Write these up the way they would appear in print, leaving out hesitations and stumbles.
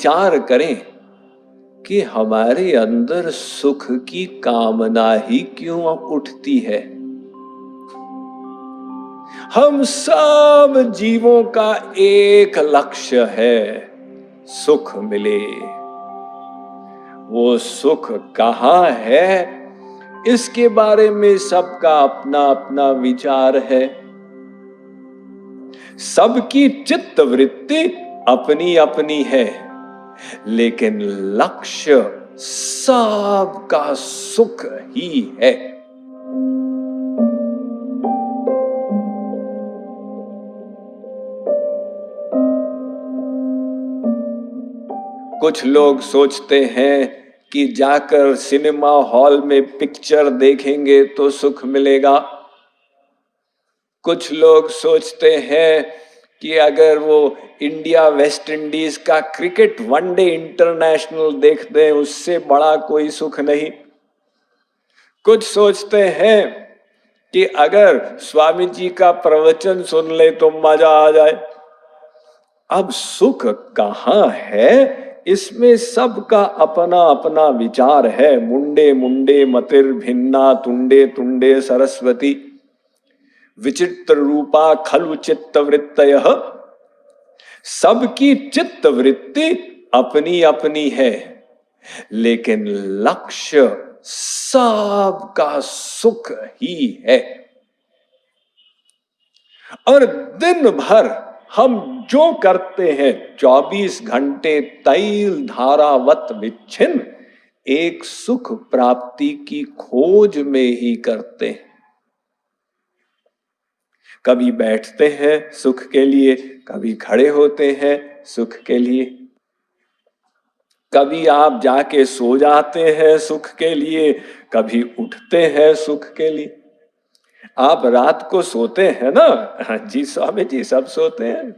विचार करें कि हमारे अंदर सुख की कामना ही क्यों उठती है। हम सब जीवों का एक लक्ष्य है, सुख मिले। वो सुख कहाँ है, इसके बारे में सबका अपना अपना विचार है। सबकी चित्त वृत्ति अपनी अपनी है, लेकिन लक्ष्य सबका सुख ही है। कुछ लोग सोचते हैं कि जाकर सिनेमा हॉल में पिक्चर देखेंगे तो सुख मिलेगा। कुछ लोग सोचते हैं कि अगर वो इंडिया वेस्ट इंडीज का क्रिकेट वनडे इंटरनेशनल देख दें उससे बड़ा कोई सुख नहीं। कुछ सोचते हैं कि अगर स्वामी जी का प्रवचन सुन ले तो मजा आ जाए। अब सुख कहाँ है, इसमें सबका अपना अपना विचार है। मुंडे मुंडे मतिर भिन्ना तुंडे तुंडे सरस्वती विचित्र रूपा खलु चित्त वृत्तयः। सबकी चित्त वृत्ति अपनी अपनी है, लेकिन लक्ष्य सबका सुख ही है। और दिन भर हम जो करते हैं 24 घंटे तैल धारावत विच्छिन्न एक सुख प्राप्ति की खोज में ही करते हैं। कभी बैठते हैं सुख के लिए, कभी खड़े होते हैं सुख के लिए, कभी आप जाके सो जाते हैं सुख के लिए, कभी उठते हैं सुख के लिए। आप रात को सोते हैं ना? जी स्वामी जी, सब सोते हैं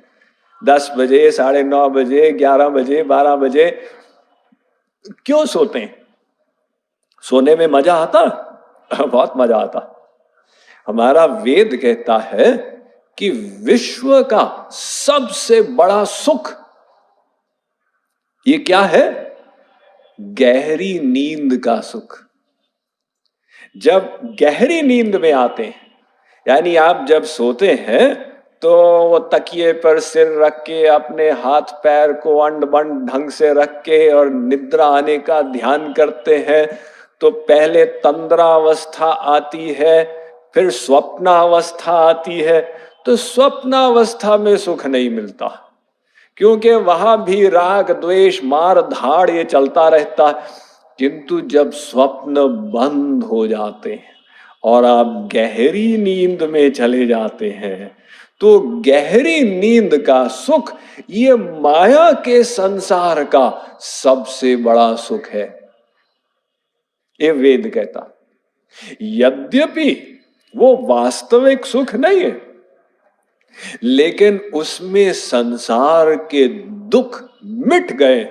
10 बजे, 9:30 बजे, 11 बजे, 12 बजे। क्यों सोते हैं? सोने में मजा आता? बहुत मजा आता। हमारा वेद कहता है कि विश्व का सबसे बड़ा सुख ये क्या है? गहरी नींद का सुख। जब गहरी नींद में आते हैं, यानी आप जब सोते हैं तो वो तकिए पर सिर रख के अपने हाथ पैर को अंड बंड ढंग से रख के और निद्रा आने का ध्यान करते हैं, तो पहले तंद्रावस्था आती है, फिर स्वप्नावस्था आती है। तो स्वप्नावस्था में सुख नहीं मिलता, क्योंकि वहां भी राग द्वेष मार धाड़ ये चलता रहता है। किंतु जब स्वप्न बंद हो जाते हैं और आप गहरी नींद में चले जाते हैं, तो गहरी नींद का सुख ये माया के संसार का सबसे बड़ा सुख है, ये वेद कहता। यद्यपि वो वास्तविक सुख नहीं है, लेकिन उसमें संसार के दुख मिट गए।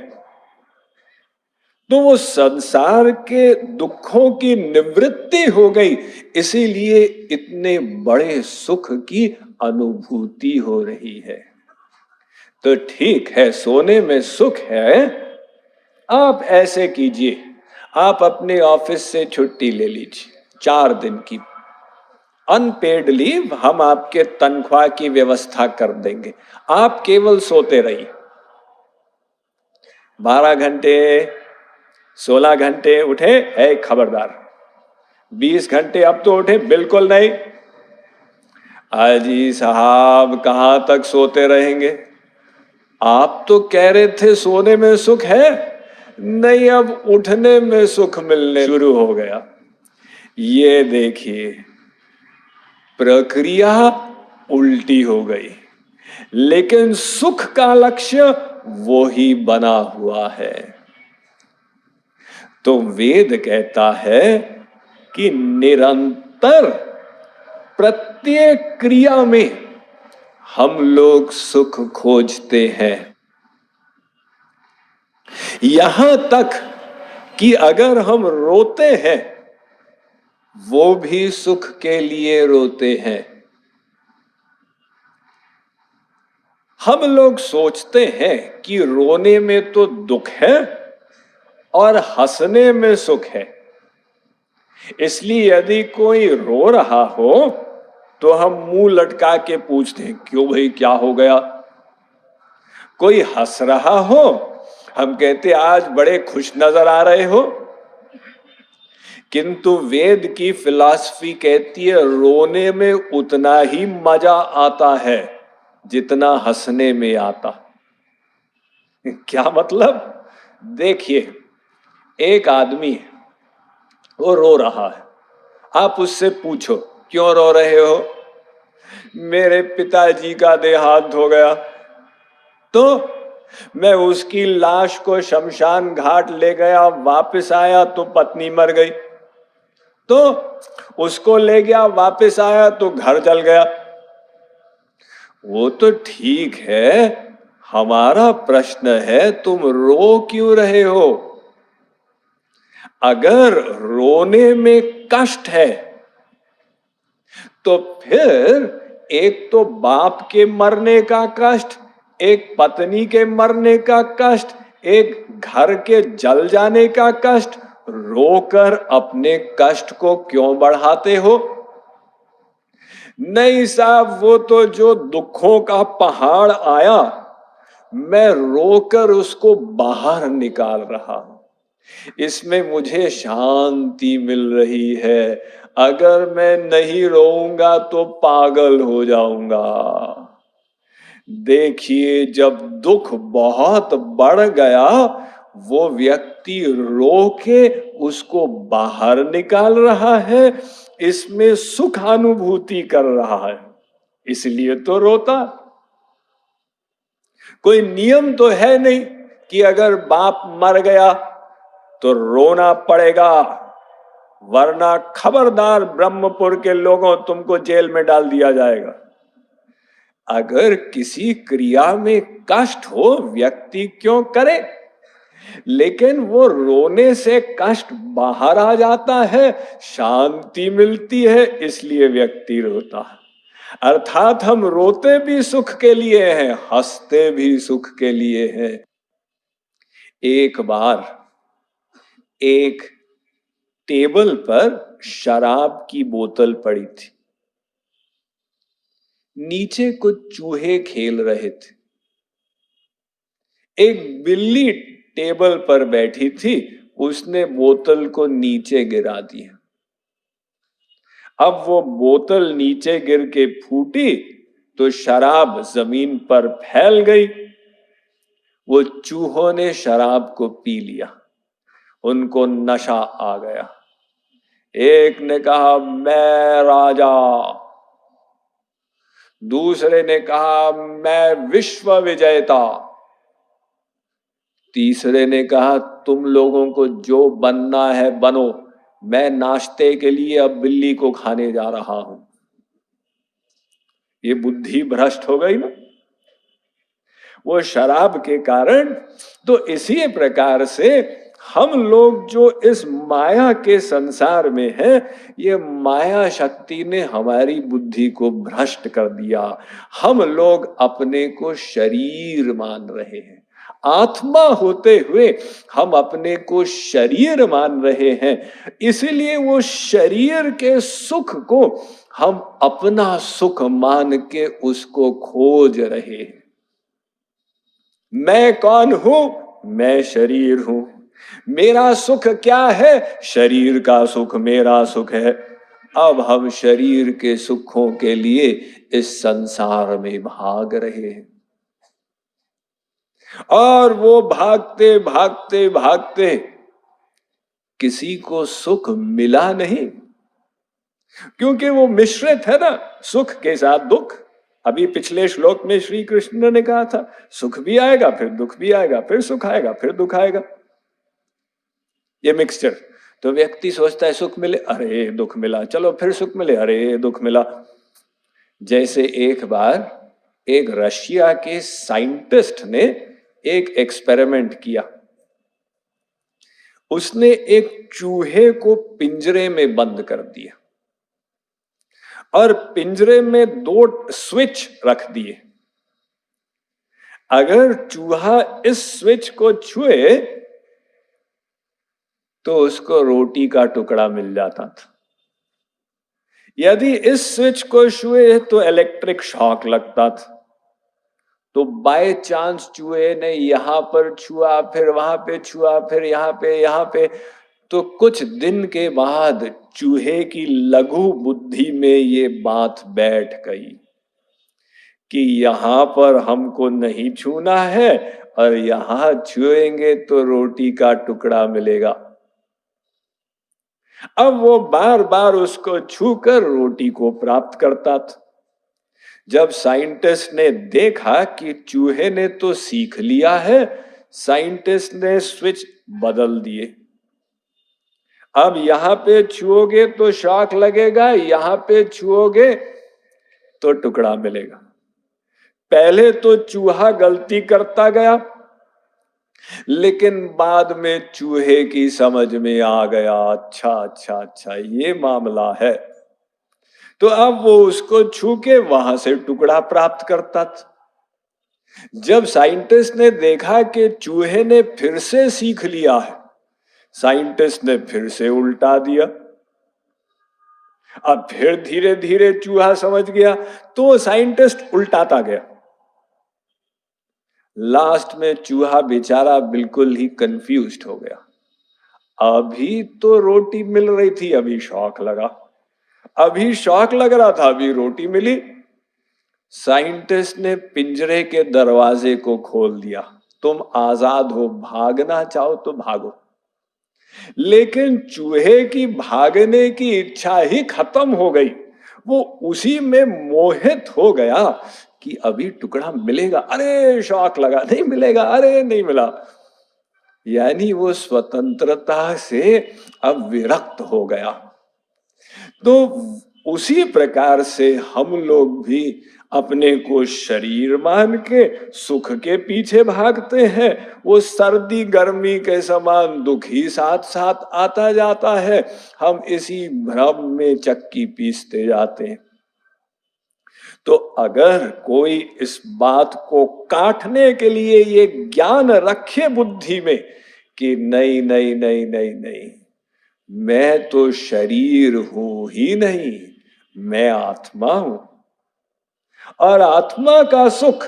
तो वो संसार के दुखों की निवृत्ति हो गई, इसीलिए इतने बड़े सुख की अनुभूति हो रही है। तो ठीक है, सोने में सुख है। आप ऐसे कीजिए, आप अपने ऑफिस से छुट्टी ले लीजिए 4 दिन की अनपेड लीव, हम आपके तनख्वाह की व्यवस्था कर देंगे। आप केवल सोते रहिए 12 घंटे 16 घंटे उठे है खबरदार, 20 घंटे अब तो उठे बिल्कुल नहीं। अजी साहब कहां तक सोते रहेंगे? आप तो कह रहे थे सोने में सुख है, नहीं अब उठने में सुख मिलने शुरू हो गया। ये देखिए प्रक्रिया उल्टी हो गई, लेकिन सुख का लक्ष्य वो ही बना हुआ है। तो वेद कहता है कि निरंतर प्रत्येक क्रिया में हम लोग सुख खोजते हैं, यहां तक कि अगर हम रोते हैं वो भी सुख के लिए रोते हैं। हम लोग सोचते हैं कि रोने में तो दुख है और हंसने में सुख है, इसलिए यदि कोई रो रहा हो तो हम मुंह लटका के पूछते हैं क्यों भाई, क्या हो गया। कोई हंस रहा हो, हम कहते आज बड़े खुश नजर आ रहे हो। किंतु वेद की फिलॉसफी कहती है रोने में उतना ही मजा आता है जितना हंसने में आता। क्या मतलब? देखिए, एक आदमी है, वो रो रहा है, आप उससे पूछो क्यों रो रहे हो? मेरे पिताजी का देहांत हो गया। तो मैं उसकी लाश को शमशान घाट ले गया, वापस आया तो पत्नी मर गई। तो उसको ले गया, वापस आया तो घर जल गया। वो तो ठीक है, हमारा प्रश्न है तुम रो क्यों रहे हो? अगर रोने में कष्ट है तो फिर एक तो बाप के मरने का कष्ट, एक पत्नी के मरने का कष्ट, एक घर के जल जाने का कष्ट, रोकर अपने कष्ट को क्यों बढ़ाते हो? नहीं साहब, वो तो जो दुखों का पहाड़ आया, मैं रोकर उसको बाहर निकाल रहा हूं, इसमें मुझे शांति मिल रही है। अगर मैं नहीं रोऊंगा तो पागल हो जाऊंगा। देखिए, जब दुख बहुत बढ़ गया, वो व्यक्ति रो के उसको बाहर निकाल रहा है, इसमें सुख अनुभूति कर रहा है, इसलिए तो रोता। कोई नियम तो है नहीं कि अगर बाप मर गया तो रोना पड़ेगा, वरना खबरदार ब्रह्मपुर के लोगों, तुमको जेल में डाल दिया जाएगा। अगर किसी क्रिया में कष्ट हो, व्यक्ति क्यों करे? लेकिन वो रोने से कष्ट बाहर आ जाता है, शांति मिलती है, इसलिए व्यक्ति रोता है। अर्थात हम रोते भी सुख के लिए हैं, हंसते भी सुख के लिए हैं। एक बार एक टेबल पर शराब की बोतल पड़ी थी, नीचे कुछ चूहे खेल रहे थे। एक बिल्ली टेबल पर बैठी थी, उसने बोतल को नीचे गिरा दिया। अब वो बोतल नीचे गिर के फूटी तो शराब जमीन पर फैल गई। वो चूहों ने शराब को पी लिया, उनको नशा आ गया। एक ने कहा मैं राजा, दूसरे ने कहा मैं विश्व विजेता, तीसरे ने कहा तुम लोगों को जो बनना है बनो, मैं नाश्ते के लिए अब बिल्ली को खाने जा रहा हूं। ये बुद्धि भ्रष्ट हो गई ना, वो शराब के कारण। तो इसी प्रकार से हम लोग जो इस माया के संसार में हैं, ये माया शक्ति ने हमारी बुद्धि को भ्रष्ट कर दिया। हम लोग अपने को शरीर मान रहे हैं, आत्मा होते हुए हम अपने को शरीर मान रहे हैं, इसलिए वो शरीर के सुख को हम अपना सुख मान के उसको खोज रहे हैं। मैं कौन हूं? मैं शरीर हूं। मेरा सुख क्या है? शरीर का सुख मेरा सुख है। अब हम शरीर के सुखों के लिए इस संसार में भाग रहे हैं, और वो भागते भागते भागते किसी को सुख मिला नहीं, क्योंकि वो मिश्रित है ना, सुख के साथ दुख। अभी पिछले श्लोक में श्री कृष्ण ने कहा था सुख भी आएगा, फिर दुख भी आएगा, फिर सुख आएगा, फिर दुख आएगा, ये मिक्सचर। तो व्यक्ति सोचता है सुख मिले, अरे दुख मिला, चलो फिर सुख मिले, अरे दुख मिला। जैसे एक बार एक रशिया के साइंटिस्ट ने एक एक्सपेरिमेंट किया। उसने एक चूहे को पिंजरे में बंद कर दिया और पिंजरे में 2 स्विच रख दिए। अगर चूहा इस स्विच को छुए तो उसको रोटी का टुकड़ा मिल जाता था। यदि इस स्विच को छुए तो इलेक्ट्रिक शॉक लगता था। तो बाय चांस चूहे ने यहां पर छुआ, फिर वहां पे छुआ, फिर यहां पे, तो कुछ दिन के बाद चूहे की लघु बुद्धि में ये बात बैठ गई कि यहां पर हमको नहीं छूना है और यहां छुएंगे तो रोटी का टुकड़ा मिलेगा। अब वो बार बार उसको छूकर रोटी को प्राप्त करता था। जब साइंटिस्ट ने देखा कि चूहे ने तो सीख लिया है, साइंटिस्ट ने स्विच बदल दिए। अब यहां पे छुओगे तो शॉक लगेगा, यहां पे छुओगे तो टुकड़ा मिलेगा। पहले तो चूहा गलती करता गया, लेकिन बाद में चूहे की समझ में आ गया, अच्छा अच्छा अच्छा ये मामला है। तो अब वो उसको छू के वहां से टुकड़ा प्राप्त करता था। जब साइंटिस्ट ने देखा कि चूहे ने फिर से सीख लिया है, साइंटिस्ट ने फिर से उल्टा दिया। अब फिर धीरे धीरे चूहा समझ गया, तो साइंटिस्ट उल्टाता गया। लास्ट में चूहा बेचारा बिल्कुल ही कंफ्यूज्ड हो गया। अभी तो रोटी मिल रही थी, अभी शौक लगा, अभी शौक लग रहा था, अभी रोटी मिली। साइंटिस्ट ने पिंजरे के दरवाजे को खोल दिया, तुम आजाद हो, भागना चाहो तो भागो। लेकिन चूहे की भागने की इच्छा ही खत्म हो गई। वो उसी में मोहित हो गया कि अभी टुकड़ा मिलेगा, अरे शौक लगा, नहीं मिलेगा, अरे नहीं मिला। यानी वो स्वतंत्रता से अब विरक्त हो गया। तो उसी प्रकार से हम लोग भी अपने को शरीर मान के सुख के पीछे भागते हैं। वो सर्दी गर्मी के समान दुख ही साथ साथ आता जाता है, हम इसी भ्रम में चक्की पीसते जाते हैं। तो अगर कोई इस बात को काटने के लिए ये ज्ञान रखे बुद्धि में कि नहीं नहीं नहीं नहीं नहीं, मैं तो शरीर हूं ही नहीं, मैं आत्मा हूं, और आत्मा का सुख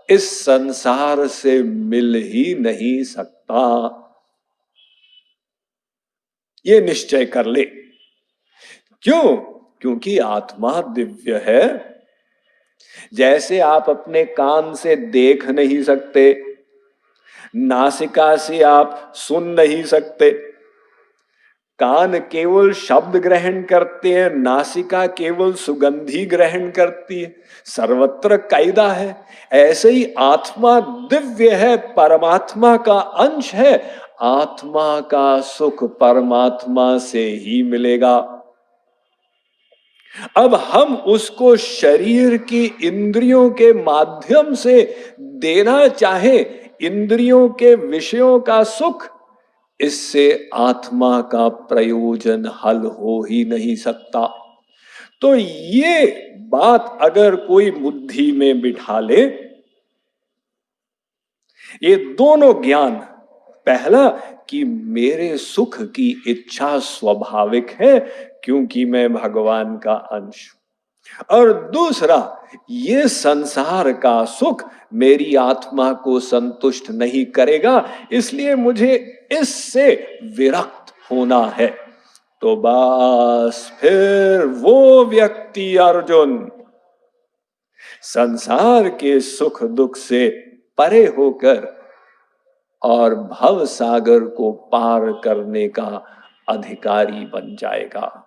इस संसार से मिल ही नहीं सकता, ये निश्चय कर ले। क्यों? क्योंकि आत्मा दिव्य है। जैसे आप अपने कान से देख नहीं सकते, नासिका से आप सुन नहीं सकते, कान केवल शब्द ग्रहण करते हैं, नासिका केवल सुगंधी ग्रहण करती है, सर्वत्र कायदा है। ऐसे ही आत्मा दिव्य है, परमात्मा का अंश है, आत्मा का सुख परमात्मा से ही मिलेगा। अब हम उसको शरीर की इंद्रियों के माध्यम से देना चाहे, इंद्रियों के विषयों का सुख, इससे आत्मा का प्रयोजन हल हो ही नहीं सकता। तो ये बात अगर कोई बुद्धि में बिठा ले, ये दोनों ज्ञान, पहला कि मेरे सुख की इच्छा स्वाभाविक है क्योंकि मैं भगवान का अंश, और दूसरा ये संसार का सुख मेरी आत्मा को संतुष्ट नहीं करेगा, इसलिए मुझे इससे विरक्त होना है। तो बस फिर वो व्यक्ति अर्जुन संसार के सुख दुख से परे होकर और भव सागर को पार करने का अधिकारी बन जाएगा।